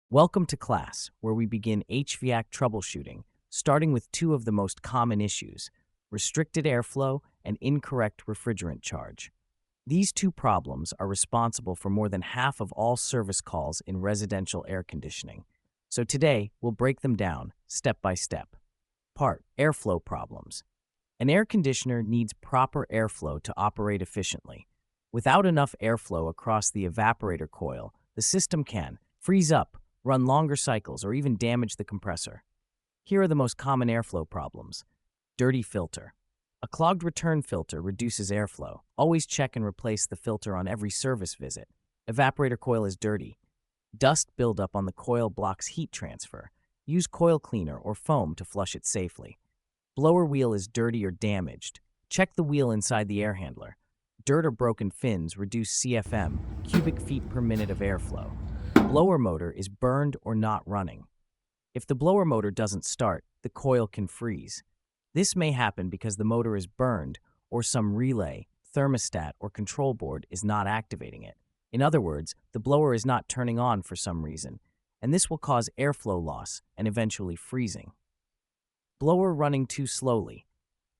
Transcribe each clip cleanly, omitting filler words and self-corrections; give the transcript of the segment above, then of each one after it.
Welcome to class, where we begin HVAC troubleshooting, starting with two of the most common issues: restricted airflow and incorrect refrigerant charge. These two problems are responsible for more than half of all service calls in residential air conditioning. So today, we'll break them down, step by step. Airflow problems. An air conditioner needs proper airflow to operate efficiently. Without enough airflow across the evaporator coil, the system can freeze up, run longer cycles, or even damage the compressor. Here are the most common airflow problems. Dirty filter. A clogged return filter reduces airflow. Always check and replace the filter on every service visit. Evaporator coil is dirty. Dust buildup on the coil blocks heat transfer. Use coil cleaner or foam to flush it safely. Blower wheel is dirty or damaged. Check the wheel inside the air handler. Dirt or broken fins reduce CFM, cubic feet per minute of airflow. Blower motor is burned or not running. If the blower motor doesn't start, the coil can freeze. This may happen because the motor is burned or some relay, thermostat, or control board is not activating it. In other words, the blower is not turning on for some reason, and this will cause airflow loss and eventually freezing. Blower running too slowly.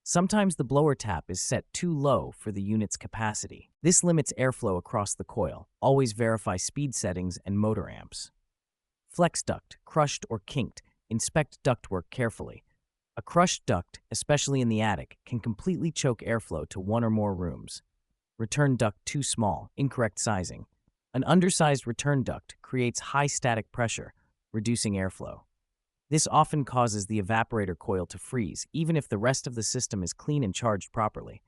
Sometimes the blower tap is set too low for the unit's capacity. This limits airflow across the coil. Always verify speed settings and motor amps. Flex duct, crushed or kinked. Inspect ductwork carefully. A crushed duct, especially in the attic, can completely choke airflow to one or more rooms. Return duct too small, incorrect sizing. An undersized return duct creates high static pressure, reducing airflow. This often causes the evaporator coil to freeze, even if the rest of the system is clean and charged properly.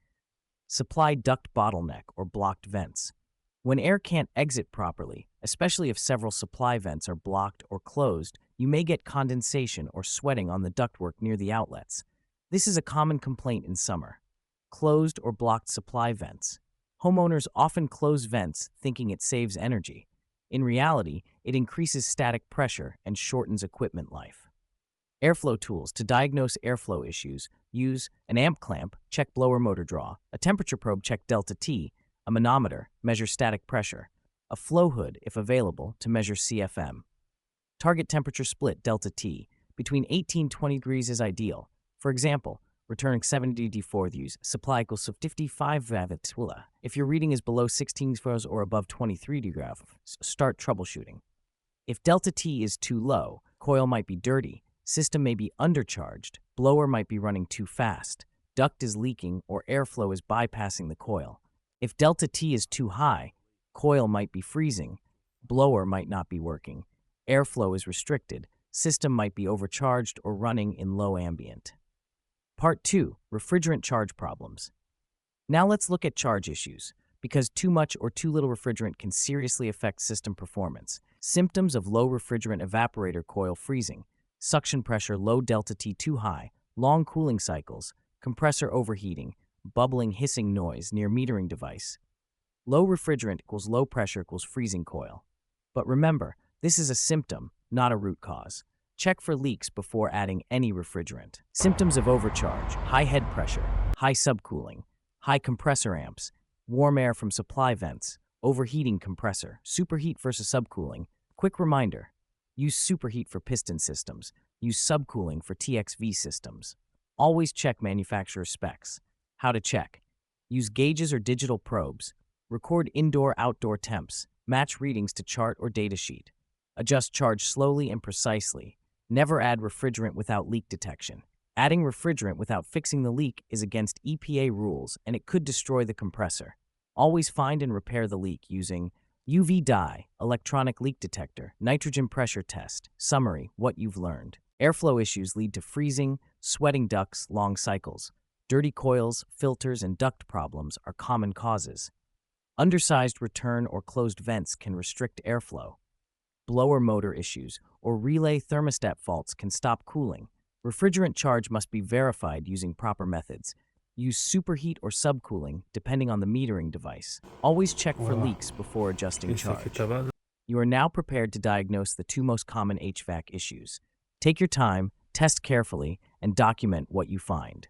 Supply duct bottleneck or blocked vents. When air can't exit properly, especially if several supply vents are blocked or closed, you may get condensation or sweating on the ductwork near the outlets. This is a common complaint in summer. Closed or blocked supply vents. Homeowners often close vents thinking it saves energy. In reality, it increases static pressure and shortens equipment life. Airflow tools. To diagnose airflow issues, use an amp clamp, check blower motor draw, a temperature probe, check delta T, a manometer, measure static pressure, a flow hood, if available, to measure CFM. Target temperature split, delta T, between 18 and 20 degrees is ideal. For example, returning 70°4 use, supply equals to 55 Vatula. If your reading is below 16 degrees or above 23 degrees, start troubleshooting. If delta T is too low, coil might be dirty, system may be undercharged, blower might be running too fast, duct is leaking, or airflow is bypassing the coil. If delta T is too high, coil might be freezing, blower might not be working, airflow is restricted, system might be overcharged or running in low ambient. Part 2. Refrigerant charge problems. Now let's look at charge issues, because too much or too little refrigerant can seriously affect system performance. Symptoms of low refrigerant evaporator coil freezing: suction pressure low, delta T too high, long cooling cycles, compressor overheating, bubbling hissing noise near metering device. Low refrigerant equals low pressure equals freezing coil. But remember, this is a symptom, not a root cause. Check for leaks before adding any refrigerant. Symptoms of overcharge: high head pressure, high subcooling, high compressor amps, warm air from supply vents, overheating compressor, superheat versus subcooling. Quick reminder: use superheat for piston systems. Use subcooling for TXV systems. Always check manufacturer specs. How to check: use gauges or digital probes. Record indoor-outdoor temps. Match readings to chart or datasheet. Adjust charge slowly and precisely. Never add refrigerant without leak detection. Adding refrigerant without fixing the leak is against EPA rules, and it could destroy the compressor. Always find and repair the leak using UV dye, electronic leak detector, nitrogen pressure test. Summary: what you've learned. Airflow issues lead to freezing, sweating ducts, long cycles. Dirty coils, filters, and duct problems are common causes. Undersized return or closed vents can restrict airflow. Blower motor issues or relay thermostat faults can stop cooling. Refrigerant charge must be verified using proper methods. Use superheat or subcooling, depending on the metering device. Always check for leaks before adjusting charge. You are now prepared to diagnose the two most common HVAC issues. Take your time, test carefully, and document what you find.